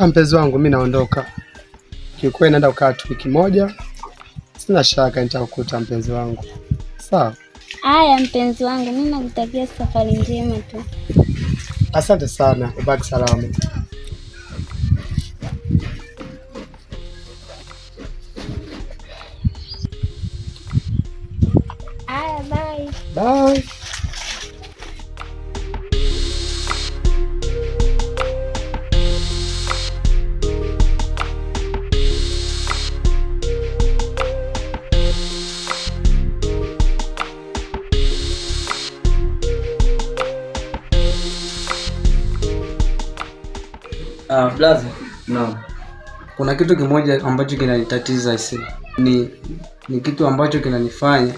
Mpenzi wangu, mimi naondoka. Kiukweli naenda kukaa tu wiki moja. Sina shaka nitakukuta mpenzi wangu. Sawa? Haya mpenzi wangu, mimi nakutakia safari njema tu. Asante sana. Ubaki salama. Haya, bye. Bye. Blaza, no. Kuna kitu kimoja ambacho kinanitatiza isi. Ni kitu ambacho kinanifanya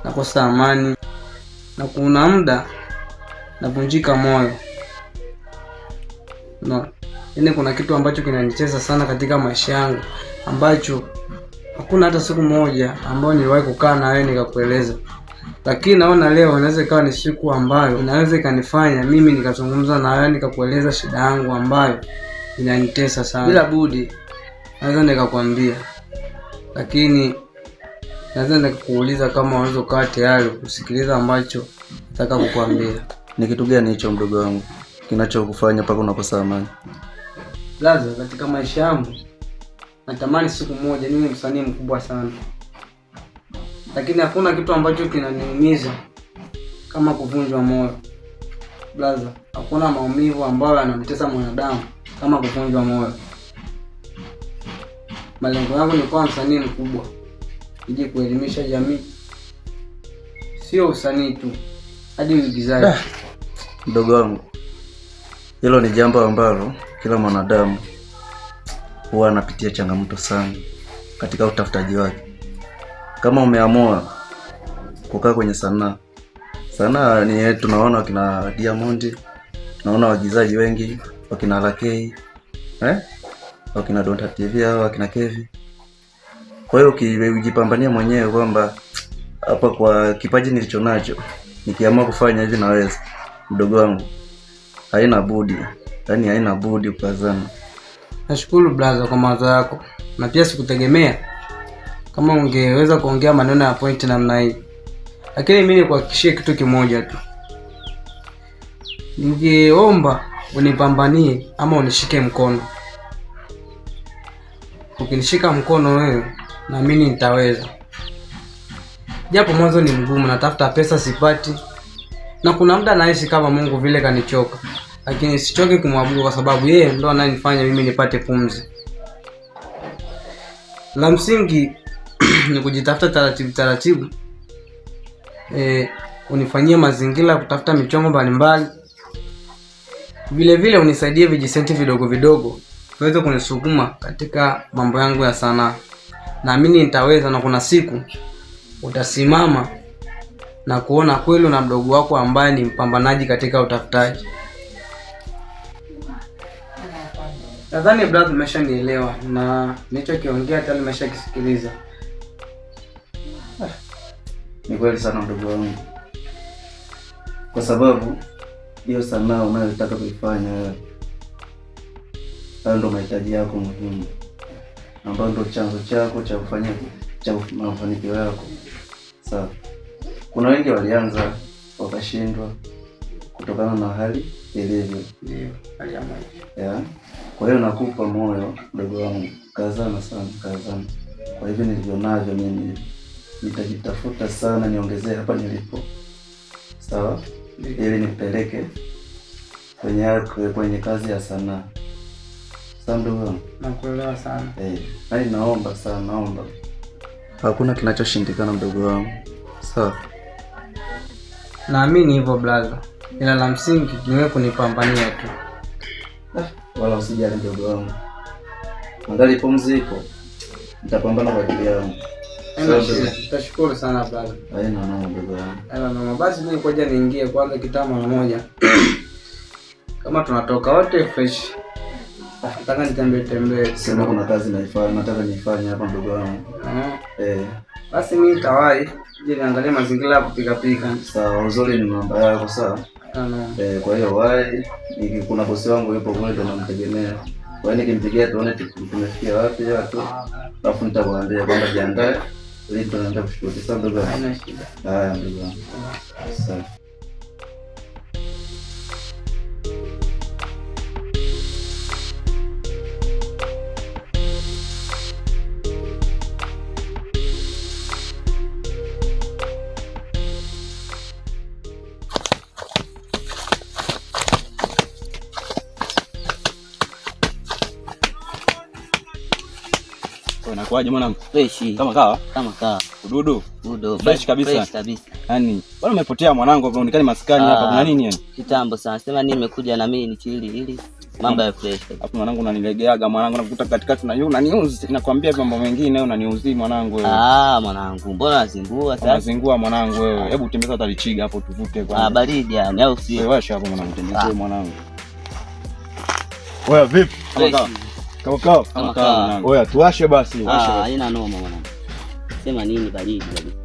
nakosa amani na kuna muda navunjika moyo. No. Yaani kuna kitu ambacho kinanicheza sana katika maisha yangu ambacho hakuna hata siku moja ambayo niliwahi kukaa na wewe nikakueleza. Lakini naona leo inaweza ikawa ni siku ambayo inaweza ikanifanya mimi nikazungumza na wewe nikakueleza shida yangu ambayo inanitesa sana. Bila budi naweza nikakwambia. Lakini naweza nikakuuliza kama unaweza kuwa tayari kusikiliza ambacho nataka kukuambia. Ni kitu gani hicho mdogo wangu kinachokufanya mpaka unakosa amani? Blaza, katika maisha yangu natamani siku moja niwe msanii mkubwa sana. Lakini hakuna kitu ambacho kinaniumiza kama kuvunjwa moyo. Blaza, hakuna maumivu ambayo yanamtesa mwanadamu kama kuvunjwa moyo. Malengo yangu ni kuwa msanii mkubwa, ili kuelimisha jamii. Sio usanii tu, hadi uigizaji. Mdogo wangu, hilo ni jambo ambalo kila mwanadamu huwa anapitia changamoto sana katika utafutaji wake. Kama umeamua kukaa kwenye sanaa ni yetu, tunaona wakina Diamond, tunaona waigizaji wengi, wakina Lakei, wakina Donta TV au wakina Kevi. Kwa hiyo ukijipambania mwenyewe kwamba hapa kwa kipaji nilicho nacho nikiamua kufanya hivi naweza, mdogo wangu, haina budi ukazana. Nashukuru blaza kwa mawazo yako. Na pia sikutegemea kama ungeweza kuongea maneno ya point namna hii. Lakini mimi nikuhakikishie kitu kimoja tu. Ningeomba unipambanie ama unishike mkono. Ukinishika mkono wewe na mimi nitaweza. Japo mwanzo ni mgumu, natafuta pesa sipati. Na kuna muda naishi kama Mungu vile kanichoka. Lakini sichoke kumwabudu kwa sababu yeye ndo ananifanya mimi nipate pumzi. La msingi ni kujitafuta taratibu. Unifanyie mazingira kutafuta michongo mbalimbali. Vile unisaidie vijisenti vidogo viweze kunisukuma katika mambo yangu ya sanaa. Naamini nitaweza na kuna siku utasimama na kuona kweli na mdogo wako ambaye ni mpambanaji katika utafutaji. Nadhani brother umeshanielewa na nilichokiongea tayari umeshakisikiliza. Ni kweli sana mdogo wangu. Kwa sababu hiyo sanaa unayotaka kuifanya wewe, hayo ndo mahitaji yako muhimu, ambayo ndo chanzo chako cha kufanya mafanikio yako. Sawa. Kuna wengi walianza wakashindwa kutokana na hali ilivyo. Ndio, hali ya maisha. Yeah. Kwa hiyo nakupa moyo mdogo wangu, kazana sana. Kwa hivyo nilivyo mimi nitajitafuta sana niongezee hapa nilipo. Sawa? Ili nipeleke kwenye kazi ya sanaa. Sawa ndugu wangu? Nakuelewa sana. Naomba sana. Hakuna kinachoshindikana mdogo wangu. Sawa? Naamini hivyo brother. Ila la msingi ni wewe kunipambania tu. Wala usijali mdogo wangu. Angali pumziko. Nitapambana kwa ajili yangu. Tutashukuru sana brother. Haina ndugu wangu. Mama, basi mimi ngoja niingie kwanza kitamo mara moja. Kama tunatoka wote fresh. Nataka nitembee. Sema kuna kazi nataka nifanye hapa ndugu wangu. Basi mimi nitawahi. Je, niangalie mazingira ya kupiga. Sawa, uzuri ni namba yako sawa? Kwa hiyo wahi, kuna bosi wangu yupo kule ndo namtegemea. Kwa hiyo nikimpigia tuone tumefikia wapi hapo. Alafu nitamwambia kwamba jiandae ili tunaanza kushuti. Sasa ndugu yangu. Haina shida. Haya ndugu yangu. Sawa. Unakuaje mwanangu? Fresh. Kama kawa? Kama kawa. Ududu? Ududu. Fresh kabisa. Fresh kabisa. Yaani, bwana umepotea mwanangu, unaonekana maskani hapa. Kuna nini yani? Kitambo sana. Sema nini nimekuja na mimi nichili ili mambo ya fresh. Hapo mwanangu unanilegeaga mwanangu, nakukuta katikati na yeye unaniuzi. Nakwambia mambo mengine wewe unaniuzi mwanangu wewe. Mwanangu, mbona unazingua sasa? Unazingua mwanangu wewe. Hebu tembeza hata lichiga hapo tuvute kwanza. Baridi yani au si? Wewe washa hapo mwanangu, tembeza mwanangu. Wewe vipi? Kama kawa. Oya tuwashe basi. Haina noma mwanangu. Sema nini baridi kabisa.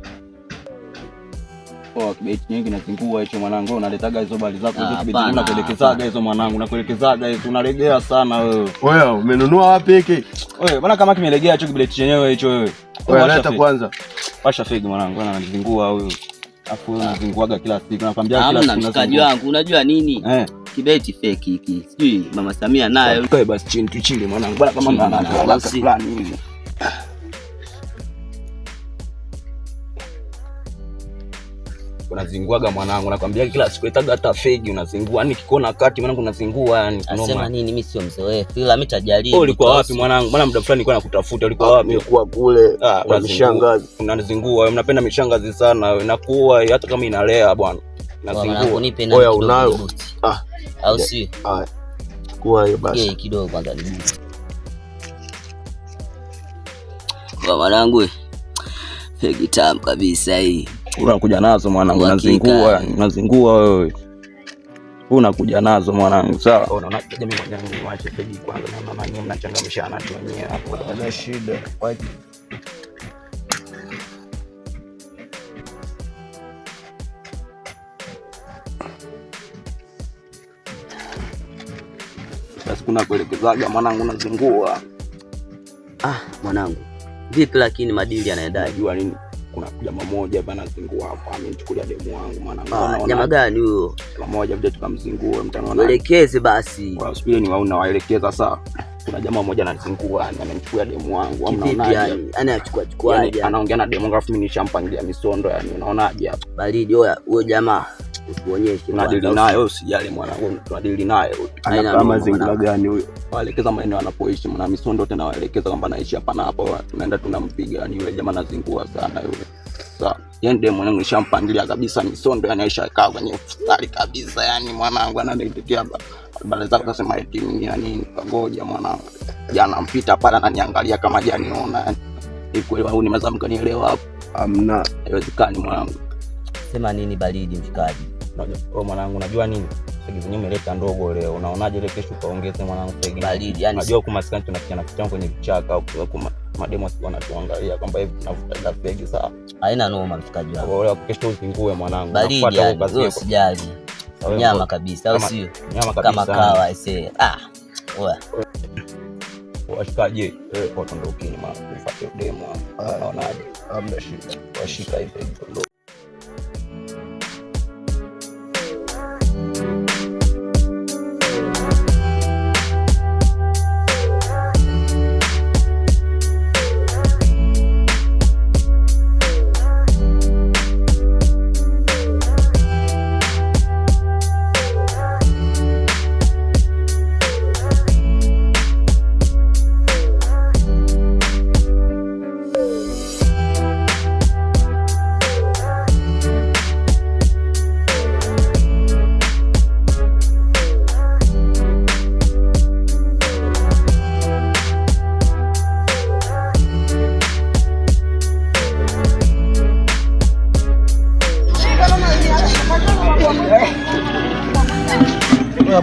Kibeti nyingi nazingua hicho mwanangu, unaletaga hizo bali zako hizo kibeti nyingi nakuelekezaga hizo mwanangu, nakuelekezaga hizo unalegea sana wewe. Oya umenunua wapi hiki? Oya bwana kama kimelegea hicho kibeti chenyewe hicho wewe. Oya leta kwanza. Washa fegi mwanangu, ananizingua huyo. Afu unazinguaga kila siku, nakwambia kila siku mshikaji wangu, unajua nini? Kibeti fake hiki. Sijui Mama Samia nayo. Kae basi chini tuchili mwanangu. Bwana kama mama ana plan hivi. Unazinguaga mwanangu, nakwambia kila siku etaga hata fake unazingua. Yaani kikona kati mwanangu unazingua yani. Nasema nini mimi sio mzoefu. Ila mimi tajaribu. Ulikuwa wapi mwanangu? Bwana muda fulani nilikuwa nakutafuta. Ulikuwa wapi? Nilikuwa kule kwa mishangazi. Unanizingua wewe, mnapenda mishangazi sana wewe. Nakuwa hata kama inalea bwana. Nazingua. Oya unayo. Au si? Kwa hiyo basi. Kidogo kwanza ni. Kwa mwanangu. Fegi tamu kabisa hii. Unakuja nazo mwanangu, unazingua wewe. Unakuja nazo mwanangu, sawa? Unaona mimi mwanangu niache fegi kwanza na mama nyinyi mnachangamshana tu wenyewe hapo. Kuna shida. Basi kuna kuelekezaga mwanangu unazingua. Mwanangu. Vipi lakini madili yanaendaje? Jua nini? Kuna jamaa mmoja hapa anazingua hapa, amenichukulia demu wangu mwanangu. Jamaa gani huyo? Jamaa mmoja vile tukamzingua, mtanaona. Waelekeze basi. Kwa usipile ni waona waelekeza sawa. Kuna jamaa mmoja anazingua, amenichukulia demu wangu. Unaonaje? Yani anachukua anaongea na demu wangu afu mimi nishampangilia misondo yani unaonaje hapa? Baridi huyo jamaa. Usionyeshe. Tunadili naye wewe usijali mwanangu, tunadili naye. Ana kama zingira gani huyo? Waelekeza maeneo anapoishi, mna misondo tena waelekeza kwamba naishi hapa na hapo. Tunaenda tunampiga yani yule jamaa anazingua sana yule. Sawa. Yeye ndiye mwanangu nishampangilia kabisa misondo yani aishakaa kwenye stari kabisa yani mwanangu ananiletea hapa. Baada zake akasema eti nini kagoja mwanangu. Jana mpita pale ananiangalia kama janiona yani. Ikweli wao nimezamka nielewa hapo. Amna. Haiwezekani mwanangu. Sema nini baridi mshikaji? Wewe mwanangu unajua nini? Fegi zenyewe umeleta ndogo leo. Unaonaje ile kesho kaongeze mwanangu fegi? Baridi yani unajua huko maskani tunafikia na kichwa kwenye vichaka au kwa mademo wanatuangalia kwamba hivi tunavuta fegi sawa. Haina noma mshikaji wangu. Wewe kesho usingue mwanangu. Baridi wewe usijali. Nyama kabisa au sio? Nyama kabisa. Kama kawa ise. Oya. Washikaje? Kwa tondokeni mama ufuate demo. Unaonaje? Hamna shida. Washika hivi ndio.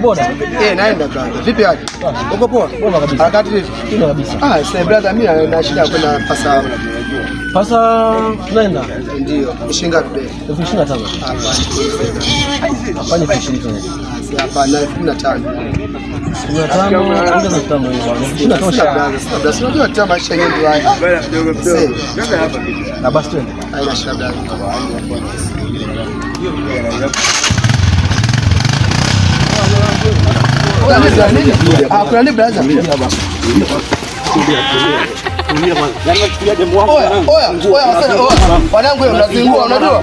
Boda. Naenda brother. Vipi hali? Uko poa? Poa kabisa. Harakati vipi? Poa kabisa. Sasa brother mimi na shida kwenda pasa. Pasa tunaenda? Ndio. Mshinga vipi? 25. Afanye 25. Hapa na 15. 15 inatosha. Basi unajua hata maisha yenyewe ndio haya. Na basi twende. Haina shida. Kuna nini brother? Wanangu unazingua unajua?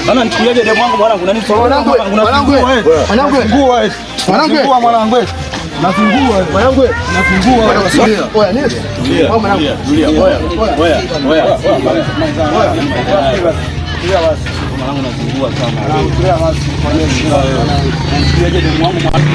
Bana nichukuliaje demu wangu mwanangu nani? Wanangu mwanangu mwanangu nazingua mwanangu nazingua. Oya nini? Mwanangu tulia. Oya. Tulia basi. Mwanangu nazingua sana. Tulia basi. Nichukuliaje demu wangu mwanangu?